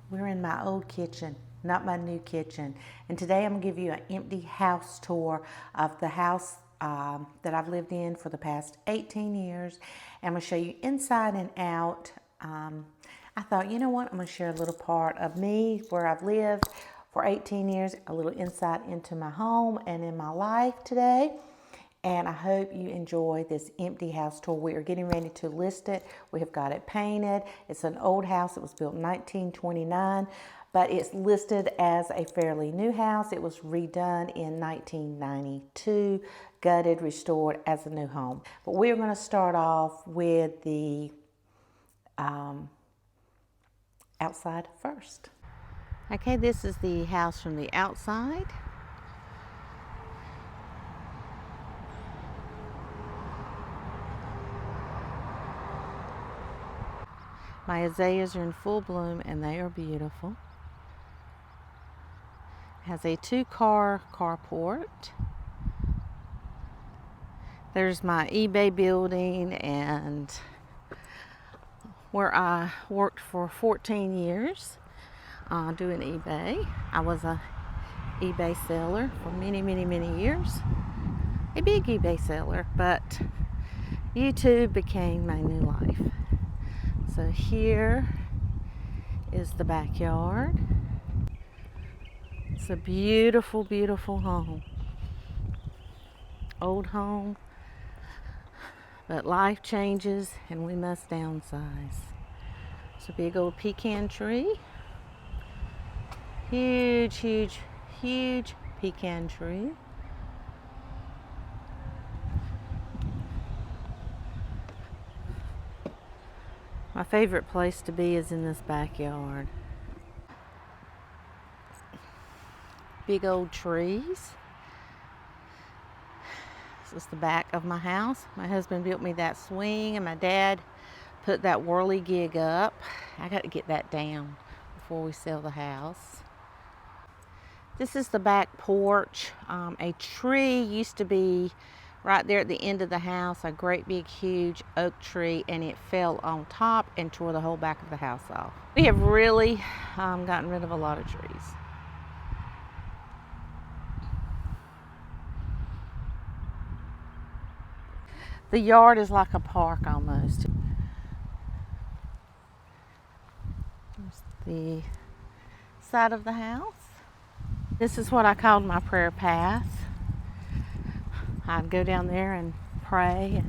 We're in my old kitchen, not my new kitchen. And today I'm going to give you an empty house tour of the house that I've lived in for the past 18 years. And I'm going to show you inside and out. I thought, you know what, I'm going to share a little part of me where I've lived for 18 years, a little insight into my home and in my life today. And I hope you enjoy this empty house tour. We are getting ready to list it. We have got it painted. It's an old house. It was built in 1929, but it's listed as a fairly new house. It was redone in 1992, gutted, restored as a new home. But we're going to start off with the outside first. Okay, this is the house from the outside. My azaleas are in full bloom and they are beautiful. It has a 2-car carport. There's my eBay building and where I worked for 14 years doing eBay. I was a eBay seller for many, many, many years. A big eBay seller, but YouTube became my new life. So here is the backyard. It's a beautiful, beautiful home. Old home, but life changes and we must downsize. It's a big old pecan tree. Huge, huge, huge pecan tree. My favorite place to be is in this backyard. Big old trees. This is the back of my house. My husband built me that swing and my dad put that whirly gig up. I got to get that down before we sell the house. This is the back porch. A tree used to be right there at the end of the house, a great big huge oak tree, and it fell on top and tore the whole back of the house off. We have really gotten rid of a lot of trees. The yard is like a park almost. Here's the side of the house. This is what I called my prayer path. I'd go down there and pray,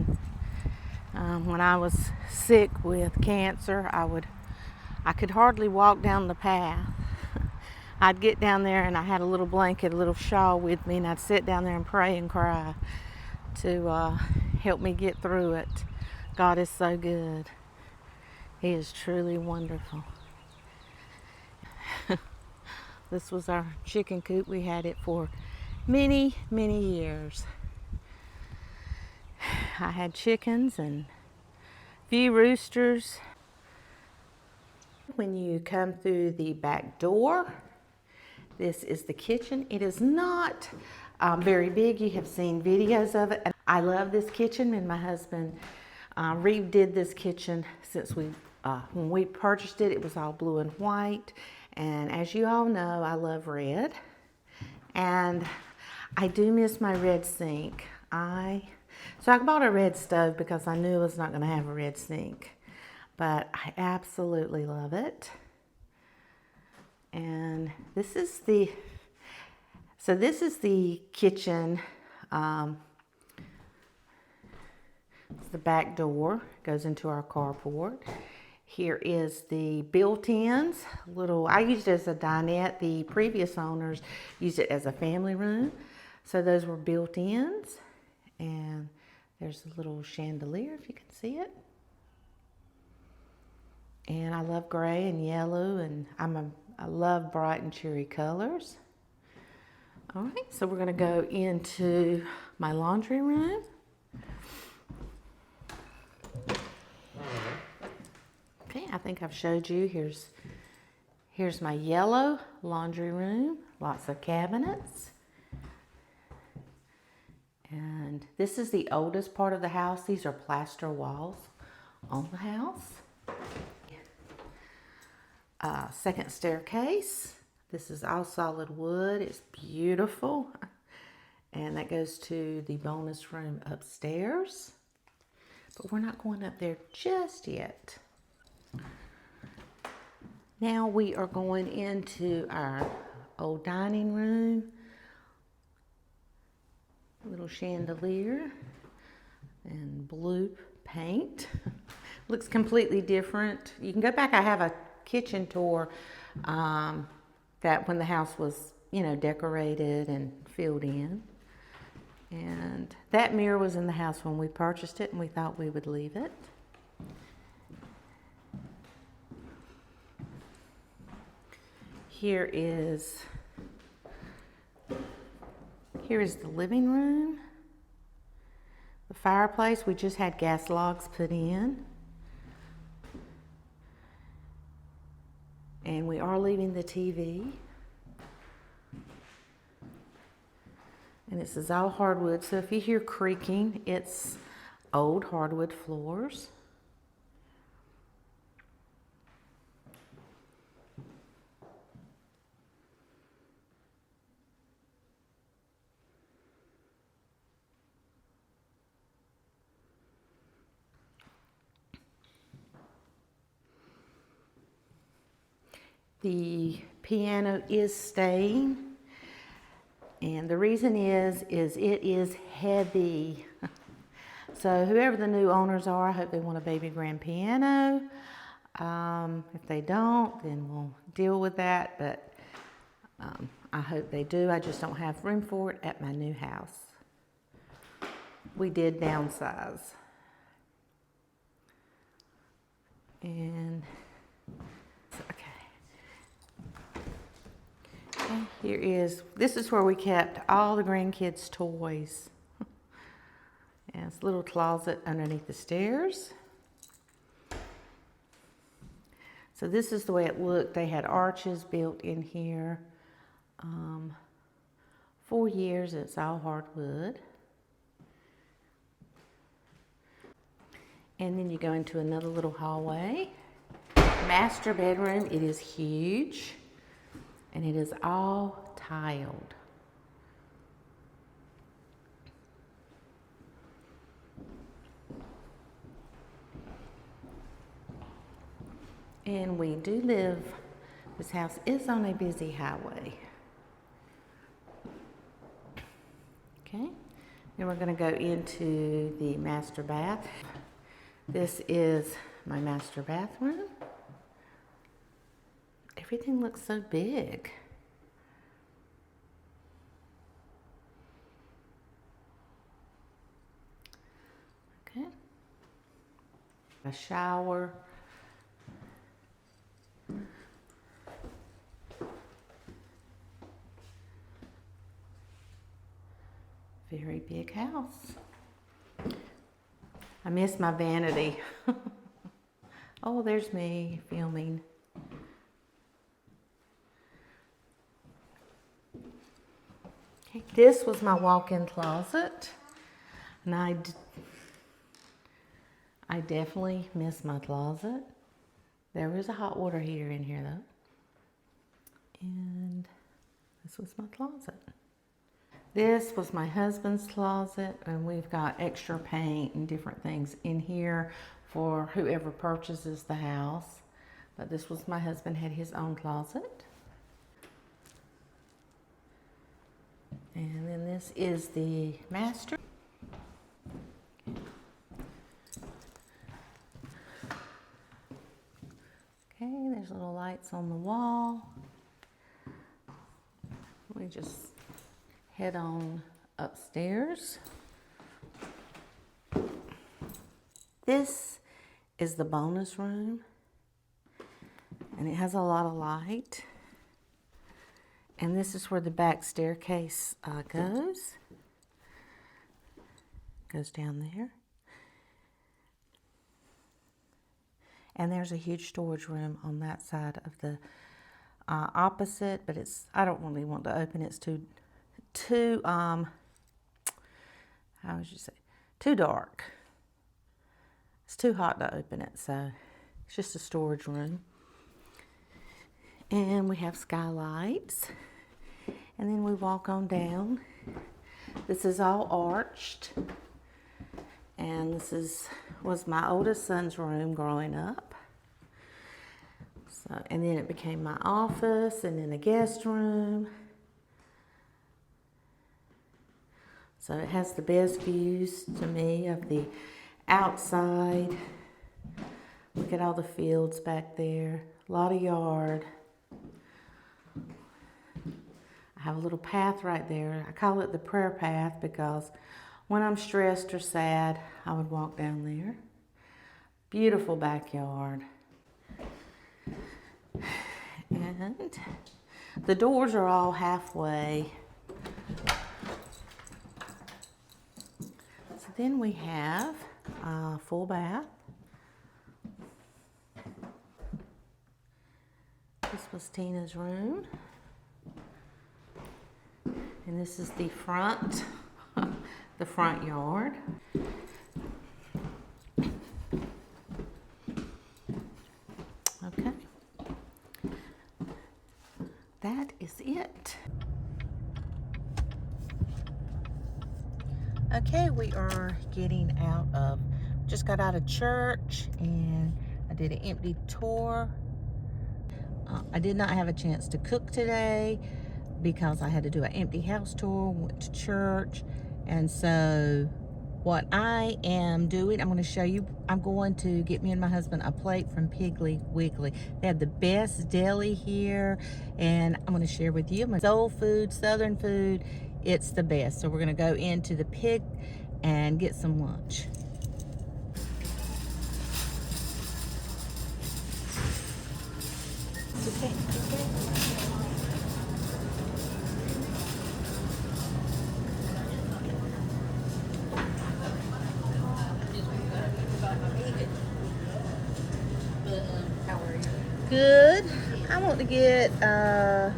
and when I was sick with cancer, I could hardly walk down the path. I'd get down there and I had a little blanket, a little shawl with me, and I'd sit down there and pray and cry to help me get through it. God is so good. He is truly wonderful. This was our chicken coop. We had it for many, many years. I had chickens and a few roosters. When you come through the back door, this is the kitchen. It is not very big. You have seen videos of it. I love this kitchen, and my husband redid this kitchen since when we purchased it. It was all blue and white, and as you all know, I love red, and I do miss my red sink. So I bought a red stove because I knew I was not going to have a red sink, but I absolutely love it. And this is the kitchen. It's the back door, goes into our carport. Here is the built-ins. I used it as a dinette. The previous owners used it as a family room. So those were built-ins. And there's a little chandelier, if you can see it. And I love gray and yellow, and I love bright and cheery colors. All right, so we're gonna go into my laundry room. Okay, I think I've showed you. Here's my yellow laundry room, lots of cabinets. And this is the oldest part of the house. These are plaster walls on the house. second staircase. This is all solid wood. It's beautiful. And that goes to the bonus room upstairs. But we're not going up there just yet. Now we are going into our old dining room. Little chandelier and blue paint. Looks completely different. You can go back. I have a kitchen tour that when the house was, decorated and filled in. And that mirror was in the house when we purchased it, and we thought we would leave it. Here is the living room. The fireplace, we just had gas logs put in. And we are leaving the TV. And this is all hardwood, so if you hear creaking, it's old hardwood floors. The piano is staying. And the reason is it is heavy. So whoever the new owners are, I hope they want a baby grand piano. If they don't, then we'll deal with that. But I hope they do. I just don't have room for it at my new house. We did downsize. And this is where we kept all the grandkids' toys. And it's a little closet underneath the stairs. So this is the way it looked. They had arches built in here. 4 years, it's all hardwood. And then you go into another little hallway. Master bedroom, it is huge. And it is all tiled. And we do live, this house is on a busy highway. Okay, then we're going to go into the master bath. This is my master bathroom. Everything looks so big. Okay. A shower. Very big house. I miss my vanity. Oh, there's me filming. Okay, this was my walk-in closet, and I definitely miss my closet. There is a hot water heater in here though. And this was my closet. This was my husband's closet, and we've got extra paint and different things in here for whoever purchases the house. But this was my husband had his own closet. And then this is the master. Okay, there's little lights on the wall. We just head on upstairs. This is the bonus room, and it has a lot of light. And this is where the back staircase goes. Goes down there. And there's a huge storage room on that side of the opposite, but I don't really want to open it. It's too how would you say? Too dark. It's too hot to open it, so it's just a storage room. And we have skylights. And then we walk on down. This is all arched. And this was my oldest son's room growing up. So, and then it became my office and then a guest room. So it has the best views to me of the outside. Look at all the fields back there. A lot of yard. I have a little path right there. I call it the prayer path because when I'm stressed or sad, I would walk down there. Beautiful backyard. And the doors are all halfway. So then we have a full bath. This was Tina's room. And this is the front, the front yard. Okay. That is it. Okay, we are getting out of, just got out of church and I did an empty tour. I did not have a chance to cook today because I had to do an empty house tour, went to church. And so what I am doing, I'm going to show you, I'm going to get me and my husband a plate from Piggly Wiggly. They have the best deli here, and I'm going to share with you my soul food, southern food. It's the best. So we're going to go into the Pig and get some lunch. Okay. Good. I want to get, I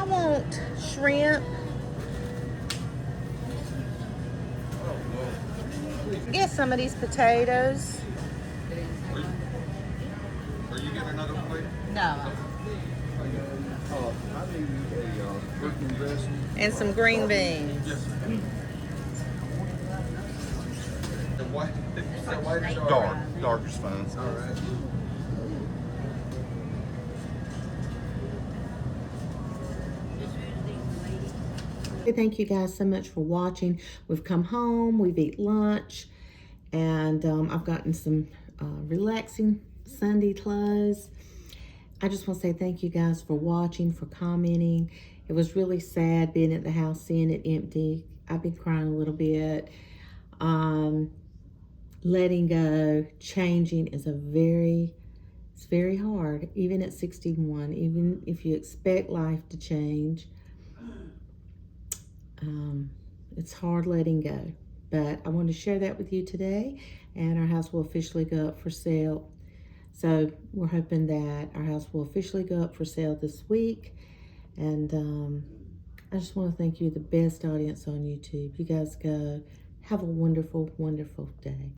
want shrimp. Get some of these potatoes. Are you getting another plate? No. I need a turkey dressing. And some green beans. Yes. The white is dark. Dark is fine. All right. Thank you guys so much for watching. We've come home, we've eaten lunch, and I've gotten some relaxing Sunday clothes. I just want to say thank you guys for watching, for commenting. It was really sad being at the house, seeing it empty. I've been crying a little bit. Letting go, changing is it's very hard, even at 61, even if you expect life to change. It's hard letting go, but I wanted to share that with you today, and our house will officially go up for sale. So we're hoping that our house will officially go up for sale this week, and I just want to thank you, the best audience on YouTube. You guys go. Have a wonderful, wonderful day.